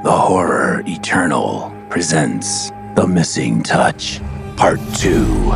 The Horror Eternal presents The Missing Touch, Part 2.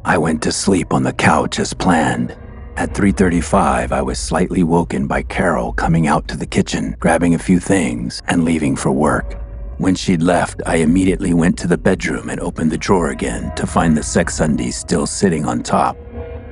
I went to sleep on the couch as planned. At 3:35, I was slightly woken by Carol coming out to the kitchen, grabbing a few things, and leaving for work. When she'd left, I immediately went to the bedroom and opened the drawer again to find the sex undies still sitting on top.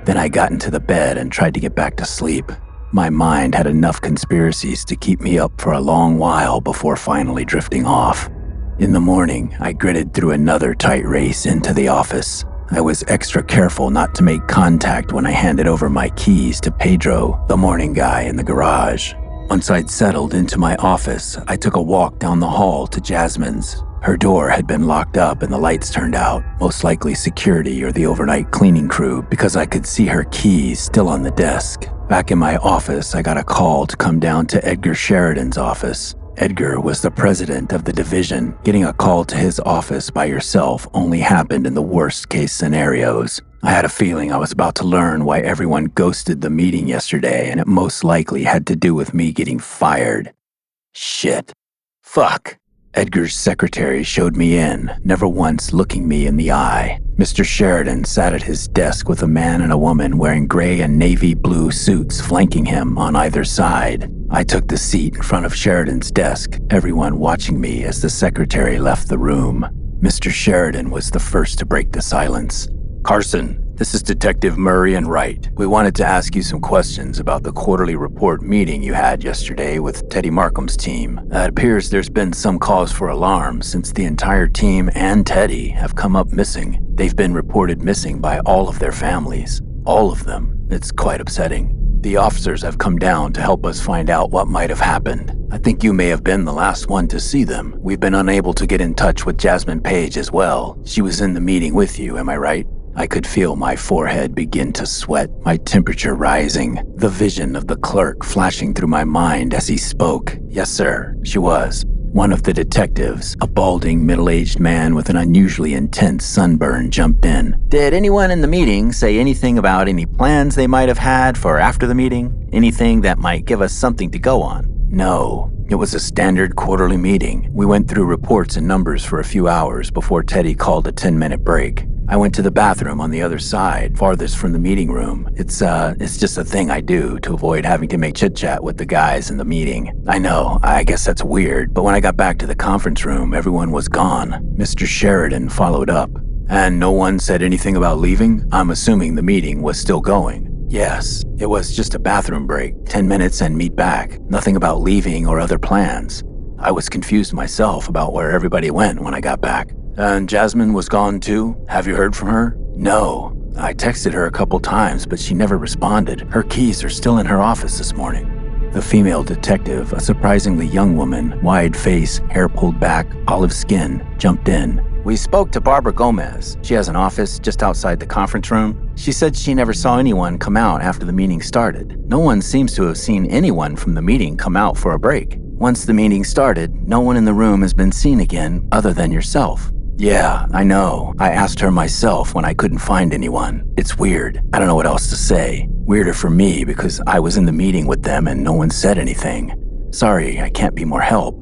Then I got into the bed and tried to get back to sleep. My mind had enough conspiracies to keep me up for a long while before finally drifting off. In the morning, I gritted through another tight race into the office. I was extra careful not to make contact when I handed over my keys to Pedro, the morning guy in the garage. Once I'd settled into my office, I took a walk down the hall to Jasmine's. Her door had been locked up and the lights turned out, most likely security or the overnight cleaning crew, because I could see her keys still on the desk. Back in my office, I got a call to come down to Edgar Sheridan's office. Edgar was the president of the division. Getting a call to his office by yourself only happened in the worst case scenarios. I had a feeling I was about to learn why everyone ghosted the meeting yesterday, and it most likely had to do with me getting fired. Shit. Fuck. Edgar's secretary showed me in, never once looking me in the eye. Mr. Sheridan sat at his desk with a man and a woman wearing gray and navy blue suits flanking him on either side. I took the seat in front of Sheridan's desk, everyone watching me as the secretary left the room. Mr. Sheridan was the first to break the silence. "Carson, this is Detective Murray and Wright. We wanted to ask you some questions about the quarterly report meeting you had yesterday with Teddy Markham's team. It appears there's been some cause for alarm since the entire team and Teddy have come up missing. They've been reported missing by all of their families. All of them. It's quite upsetting. The officers have come down to help us find out what might have happened. I think you may have been the last one to see them. We've been unable to get in touch with Jasmine Page as well. She was in the meeting with you, am I right?" I could feel my forehead begin to sweat, my temperature rising, the vision of the clerk flashing through my mind as he spoke. "Yes, sir, she was." One of the detectives, a balding, middle-aged man with an unusually intense sunburn, jumped in. "Did anyone in the meeting say anything about any plans they might have had for after the meeting? Anything that might give us something to go on?" "No. It was a standard quarterly meeting. We went through reports and numbers for a few hours before Teddy called a 10-minute break. I went to the bathroom on the other side, farthest from the meeting room. It's just a thing I do to avoid having to make chit-chat with the guys in the meeting. I know, I guess that's weird, but when I got back to the conference room, everyone was gone." Mr. Sheridan followed up. "And no one said anything about leaving? I'm assuming the meeting was still going." "Yes, it was just a bathroom break, 10 minutes and meet back. Nothing about leaving or other plans." I was confused myself about where everybody went when I got back. "And Jasmine was gone too? Have you heard from her?" "No. I texted her a couple times, but she never responded. Her keys are still in her office this morning." The female detective, a surprisingly young woman, wide face, hair pulled back, olive skin, jumped in. "We spoke to Barbara Gomez. She has an office just outside the conference room. She said she never saw anyone come out after the meeting started. No one seems to have seen anyone from the meeting come out for a break. Once the meeting started, no one in the room has been seen again other than yourself." "Yeah, I know. I asked her myself when I couldn't find anyone. It's weird. I don't know what else to say. Weirder for me because I was in the meeting with them and no one said anything. Sorry, I can't be more help."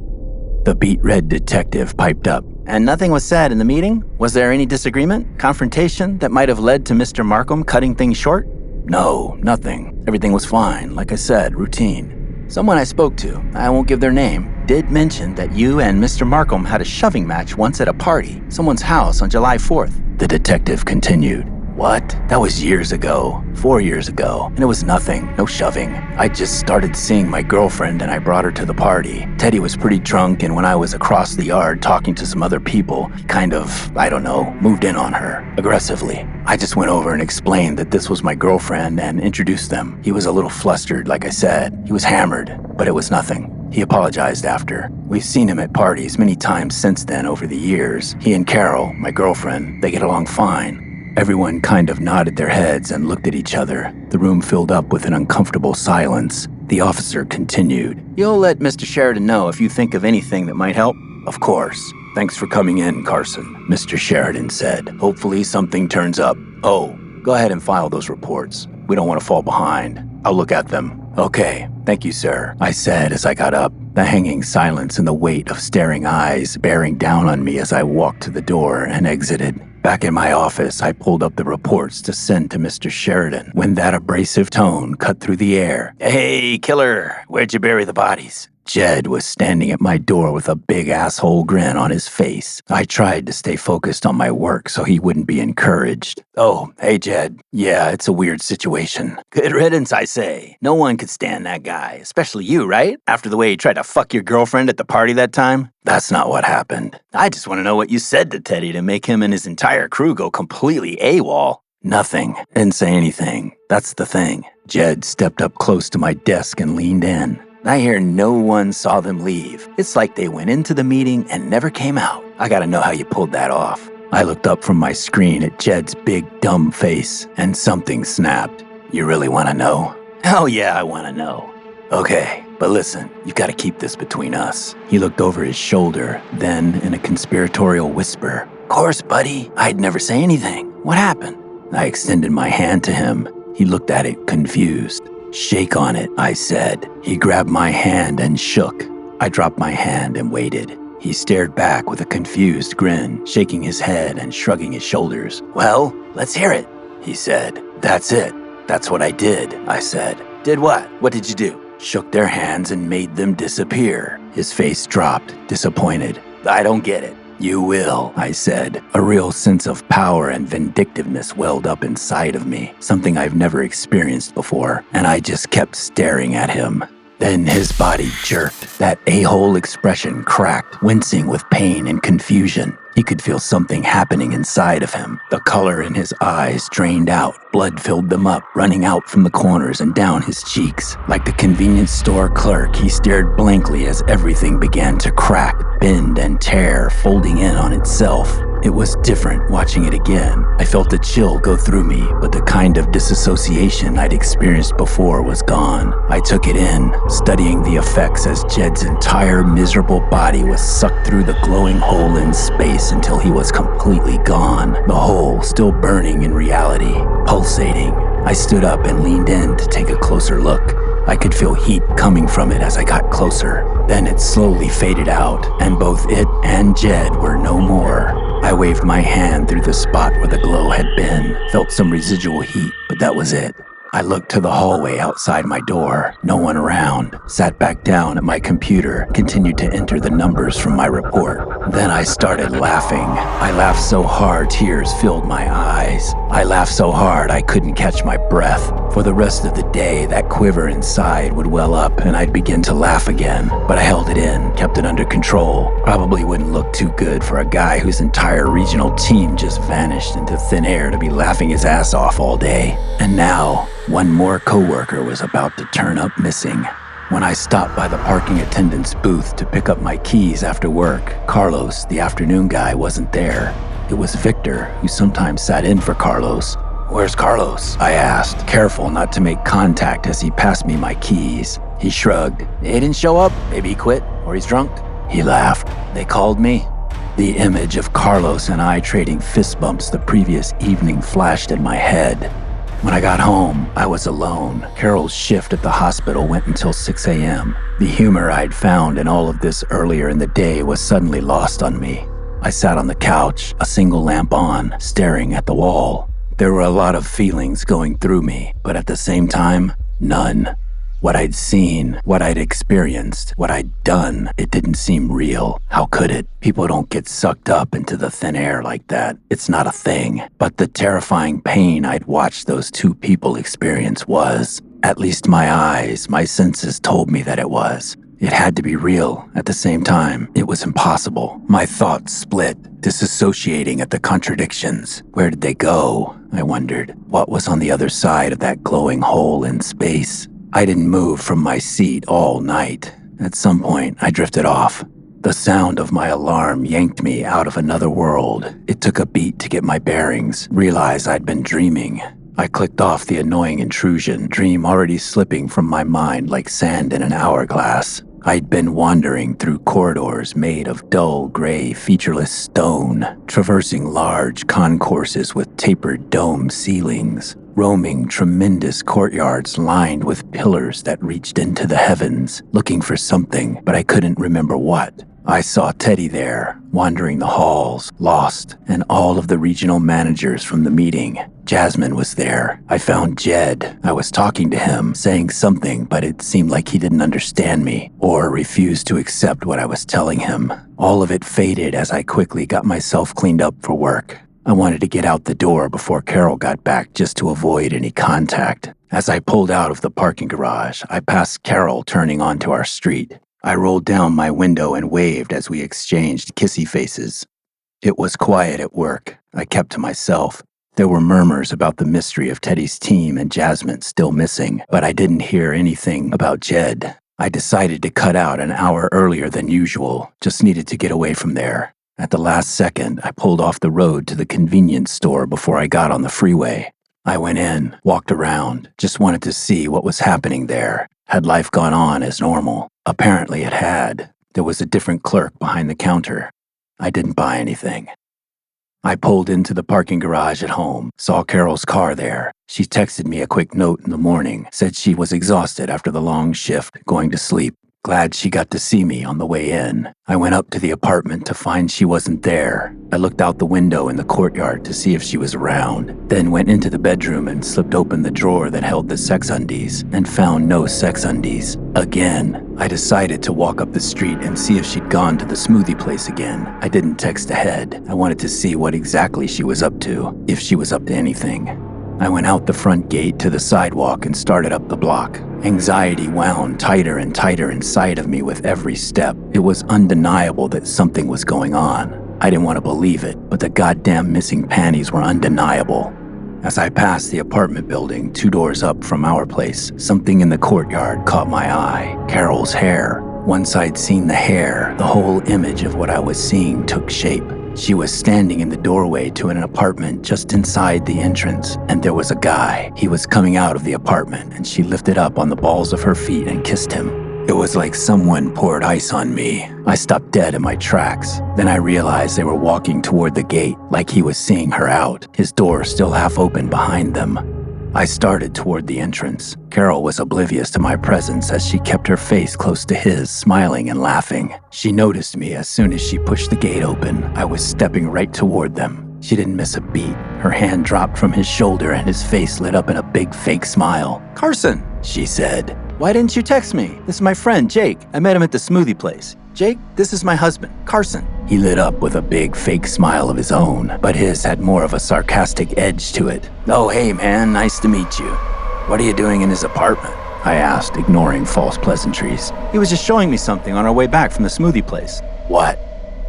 The beet red detective piped up. "And nothing was said in the meeting? Was there any disagreement, confrontation that might have led to Mr. Markham cutting things short?" "No, nothing. Everything was fine. Like I said, routine." "Someone I spoke to, I won't give their name, did mention that you and Mr. Markham had a shoving match once at a party, someone's house on July 4th. The detective continued. "What? That was years ago, 4 years ago, and it was nothing, no shoving. I just started seeing my girlfriend and I brought her to the party. Teddy was pretty drunk, and when I was across the yard talking to some other people, he kind of, I don't know, moved in on her, aggressively. I just went over and explained that this was my girlfriend and introduced them. He was a little flustered, like I said. He was hammered, but it was nothing. He apologized after. We've seen him at parties many times since then over the years. He and Carol, my girlfriend, they get along fine." Everyone kind of nodded their heads and looked at each other. The room filled up with an uncomfortable silence. The officer continued. "You'll let Mr. Sheridan know if you think of anything that might help?" "Of course. Thanks for coming in, Carson," Mr. Sheridan said. "Hopefully something turns up. Oh, go ahead and file those reports. We don't want to fall behind." I'll look at them. Okay, thank you, sir, I said as I got up, the hanging silence and the weight of staring eyes bearing down on me as I walked to the door and exited. Back in my office, I pulled up the reports to send to Mr. Sheridan when that abrasive tone cut through the air. Hey, killer, where'd you bury the bodies? Jed was standing at my door with a big asshole grin on his face. I tried to stay focused on my work so he wouldn't be encouraged. Oh, hey, Jed. Yeah, it's a weird situation. Good riddance, I say. No one could stand that guy, especially you, right? After the way he tried to fuck your girlfriend at the party that time? That's not what happened. I just want to know what you said to Teddy to make him and his entire crew go completely AWOL. Nothing. Didn't say anything. That's the thing. Jed stepped up close to my desk and leaned in. I hear no one saw them leave. It's like they went into the meeting and never came out. I gotta know how you pulled that off. I looked up from my screen at Jed's big, dumb face, and something snapped. You really wanna know? Hell yeah, I wanna know. Okay, but listen, you've gotta keep this between us. He looked over his shoulder, then in a conspiratorial whisper, Course, buddy, I'd never say anything. What happened? I extended my hand to him. He looked at it confused. Shake on it, I said. He grabbed my hand and shook. I dropped my hand and waited. He stared back with a confused grin, shaking his head and shrugging his shoulders. Well, let's hear it, he said. That's it. That's what I did, I said. Did what? What did you do? Shook their hands and made them disappear. His face dropped, disappointed. I don't get it. You will, I said. A real sense of power and vindictiveness welled up inside of me, something I've never experienced before, and I just kept staring at him. Then his body jerked. That a-hole expression cracked, wincing with pain and confusion. He could feel something happening inside of him. The color in his eyes drained out. Blood filled them up, running out from the corners and down his cheeks. Like the convenience store clerk, he stared blankly as everything began to crack, bend, and tear, folding in on itself. It was different watching it again. I felt a chill go through me, but the kind of disassociation I'd experienced before was gone. I took it in, studying the effects as Jed's entire miserable body was sucked through the glowing hole in space until he was completely gone. The hole still burning in reality, pulsating. I stood up and leaned in to take a closer look. I could feel heat coming from it as I got closer. Then it slowly faded out, and both it and Jed were no more. I waved my hand through the spot where the glow had been, felt some residual heat, but that was it. I looked to the hallway outside my door, no one around, sat back down at my computer, continued to enter the numbers from my report. Then I started laughing. I laughed so hard tears filled my eyes. I laughed so hard I couldn't catch my breath. For the rest of the day, that quiver inside would well up and I'd begin to laugh again. But I held it in, kept it under control. Probably wouldn't look too good for a guy whose entire regional team just vanished into thin air to be laughing his ass off all day. And now, one more coworker was about to turn up missing. When I stopped by the parking attendant's booth to pick up my keys after work, Carlos, the afternoon guy, wasn't there. It was Victor, who sometimes sat in for Carlos. Where's Carlos? I asked, careful not to make contact as he passed me my keys. He shrugged. He didn't show up. Maybe he quit, or he's drunk. He laughed. They called me. The image of Carlos and I trading fist bumps the previous evening flashed in my head. When I got home, I was alone. Carol's shift at the hospital went until 6 a.m. The humor I'd found in all of this earlier in the day was suddenly lost on me. I sat on the couch, a single lamp on, staring at the wall. There were a lot of feelings going through me, but at the same time, none. What I'd seen, what I'd experienced, what I'd done, it didn't seem real. How could it? People don't get sucked up into the thin air like that. It's not a thing. But the terrifying pain I'd watched those two people experience was. At least my eyes, my senses told me that it was. It had to be real. At the same time, it was impossible. My thoughts split, disassociating at the contradictions. Where did they go? I wondered. What was on the other side of that glowing hole in space? I didn't move from my seat all night. At some point, I drifted off. The sound of my alarm yanked me out of another world. It took a beat to get my bearings, realize I'd been dreaming. I clicked off the annoying intrusion, dream already slipping from my mind like sand in an hourglass. I'd been wandering through corridors made of dull gray, featureless stone, traversing large concourses with tapered dome ceilings. roaming tremendous courtyards lined with pillars that reached into the heavens, looking for something, but I couldn't remember what. I saw Teddy there, wandering the halls, lost, and all of the regional managers from the meeting. Jasmine was there. I found Jed. I was talking to him, saying something, but it seemed like he didn't understand me, or refused to accept what I was telling him. All of it faded as I quickly got myself cleaned up for work. I wanted to get out the door before Carol got back just to avoid any contact. As I pulled out of the parking garage, I passed Carol turning onto our street. I rolled down my window and waved as we exchanged kissy faces. It was quiet at work. I kept to myself. There were murmurs about the mystery of Teddy's team and Jasmine still missing, but I didn't hear anything about Jed. I decided to cut out an hour earlier than usual, just needed to get away from there. At the last second, I pulled off the road to the convenience store before I got on the freeway. I went in, walked around, just wanted to see what was happening there. Had life gone on as normal? Apparently it had. There was a different clerk behind the counter. I didn't buy anything. I pulled into the parking garage at home, saw Carol's car there. She texted me a quick note in the morning, said she was exhausted after the long shift, going to sleep. Glad she got to see me on the way in. I went up to the apartment to find she wasn't there. I looked out the window in the courtyard to see if she was around, then went into the bedroom and slipped open the drawer that held the sex undies and found no sex undies. Again, I decided to walk up the street and see if she'd gone to the smoothie place again. I didn't text ahead. I wanted to see what exactly she was up to, if she was up to anything. I went out the front gate to the sidewalk and started up the block. Anxiety wound tighter and tighter inside of me with every step. It was undeniable that something was going on. I didn't want to believe it, but the goddamn missing panties were undeniable. As I passed the apartment building 2 doors up from our place, something in the courtyard caught my eye. Carol's hair. Once I'd seen the hair, the whole image of what I was seeing took shape. She was standing in the doorway to an apartment just inside the entrance, and there was a guy. He was coming out of the apartment, and she lifted up on the balls of her feet and kissed him. It was like someone poured ice on me. I stopped dead in my tracks. Then I realized they were walking toward the gate, like he was seeing her out, his door still half open behind them. I started toward the entrance. Carol was oblivious to my presence as she kept her face close to his, smiling and laughing. She noticed me as soon as she pushed the gate open. I was stepping right toward them. She didn't miss a beat. Her hand dropped from his shoulder and his face lit up in a big fake smile. "Carson," she said. "why didn't you text me? This is my friend, Jake. I met him at the smoothie place. Jake, this is my husband, Carson." He lit up with a big fake smile of his own, but his had more of a sarcastic edge to it. "Oh, hey man, nice to meet you. What are you doing in his apartment?" I asked, ignoring false pleasantries. "He was just showing me something on our way back from the smoothie place." "What?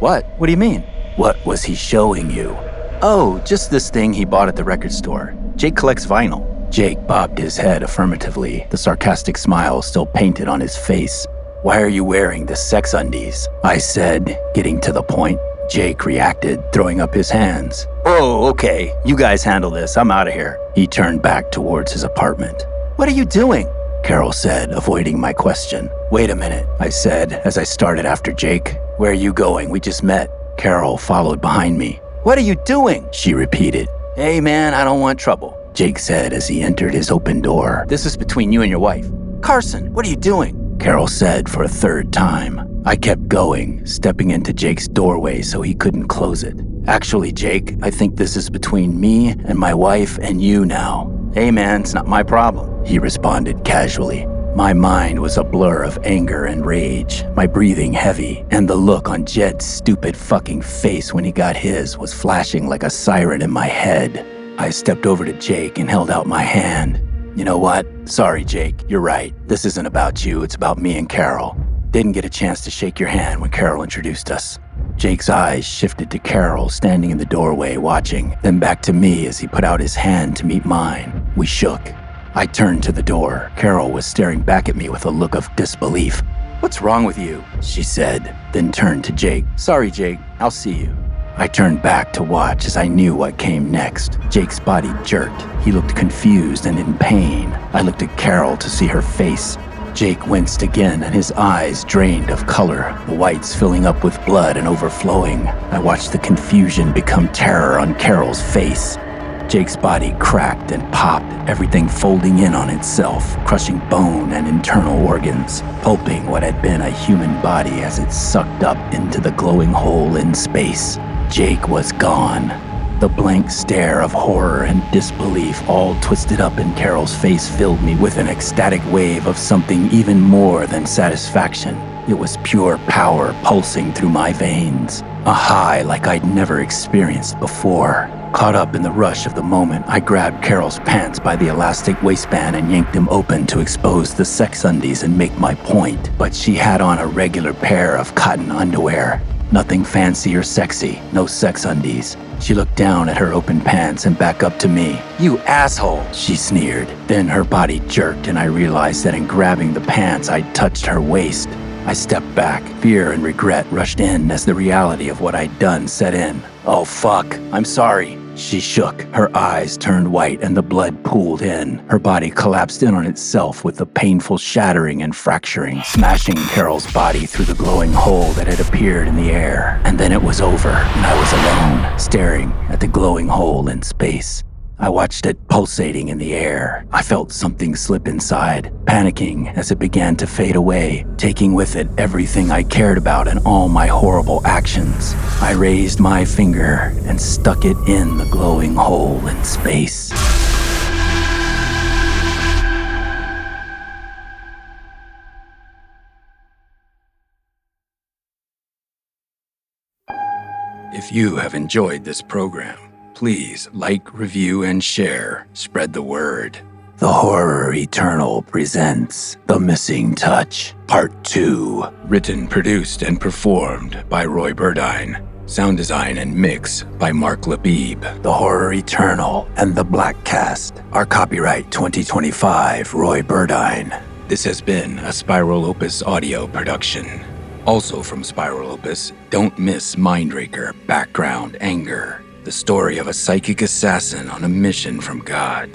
"What? What do you mean?" What was he showing you?" "Oh, just this thing he bought at the record store. Jake collects vinyl." Jake bobbed his head affirmatively, the sarcastic smile still painted on his face. "Why are you wearing the sex undies?" I said, getting to the point. Jake reacted, throwing up his hands. "Oh, okay. You guys handle this. I'm out of here." He turned back towards his apartment. "What are you doing?" Carol said, avoiding my question. "Wait a minute," I said as I started after Jake. "Where are you going? We just met." Carol followed behind me. "What are you doing?" she repeated. "Hey man, I don't want trouble," Jake said as he entered his open door. "This is between you and your wife." "Carson, what are you doing?" Carol said for a third time. I kept going, stepping into Jake's doorway so he couldn't close it. "Actually, Jake, I think this is between me and my wife and you now." "Hey man, it's not my problem," he responded casually. My mind was a blur of anger and rage, my breathing heavy, and the look on Jed's stupid fucking face when he got his was flashing like a siren in my head. I stepped over to Jake and held out my hand. "You know what? Sorry, Jake, you're right. This isn't about you, it's about me and Carol. Didn't get a chance to shake your hand when Carol introduced us." Jake's eyes shifted to Carol standing in the doorway watching, then back to me as he put out his hand to meet mine. We shook. I turned to the door. Carol was staring back at me with a look of disbelief. "What's wrong with you?" she said, then turned to Jake. "Sorry, Jake. I'll see you." I turned back to watch as I knew what came next. Jake's body jerked. He looked confused and in pain. I looked at Carol to see her face. Jake winced again and his eyes drained of color, the whites filling up with blood and overflowing. I watched the confusion become terror on Carol's face. Jake's body cracked and popped, everything folding in on itself, crushing bone and internal organs, pulping what had been a human body as it sucked up into the glowing hole in space. Jake was gone. The blank stare of horror and disbelief all twisted up in Carol's face filled me with an ecstatic wave of something even more than satisfaction. It was pure power pulsing through my veins, a high like I'd never experienced before. Caught up in the rush of the moment, I grabbed Carol's pants by the elastic waistband and yanked them open to expose the sex undies and make my point. But she had on a regular pair of cotton underwear. Nothing fancy or sexy, no sex undies. She looked down at her open pants and back up to me. "You asshole," she sneered. Then her body jerked and I realized that in grabbing the pants, I'd touched her waist. I stepped back. Fear and regret rushed in as the reality of what I'd done set in. "Oh fuck, I'm sorry." She shook. Her eyes turned white and the blood pooled in. Her body collapsed in on itself with a painful shattering and fracturing, smashing Carol's body through the glowing hole that had appeared in the air. And then it was over, and I was alone, staring at the glowing hole in space. I watched it pulsating in the air. I felt something slip inside, panicking as it began to fade away, taking with it everything I cared about and all my horrible actions. I raised my finger and stuck it in the glowing hole in space. If you have enjoyed this program, please like, review, and share. Spread the word. The Horror Eternal presents The Missing Touch, Part 2. Written, produced, and performed by Roy Burdine. Sound design and mix by Mark Labib. The Horror Eternal and The Black Cast are copyright 2025 Roy Burdine. This has been a Spiral Opus audio production. Also from Spiral Opus, don't miss Mindraker, Background Anger, the story of a psychic assassin on a mission from God.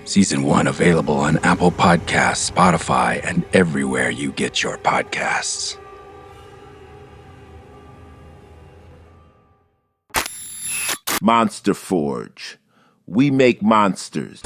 Season 1 available on Apple Podcasts, Spotify, and everywhere you get your podcasts. Monster Forge. We make monsters.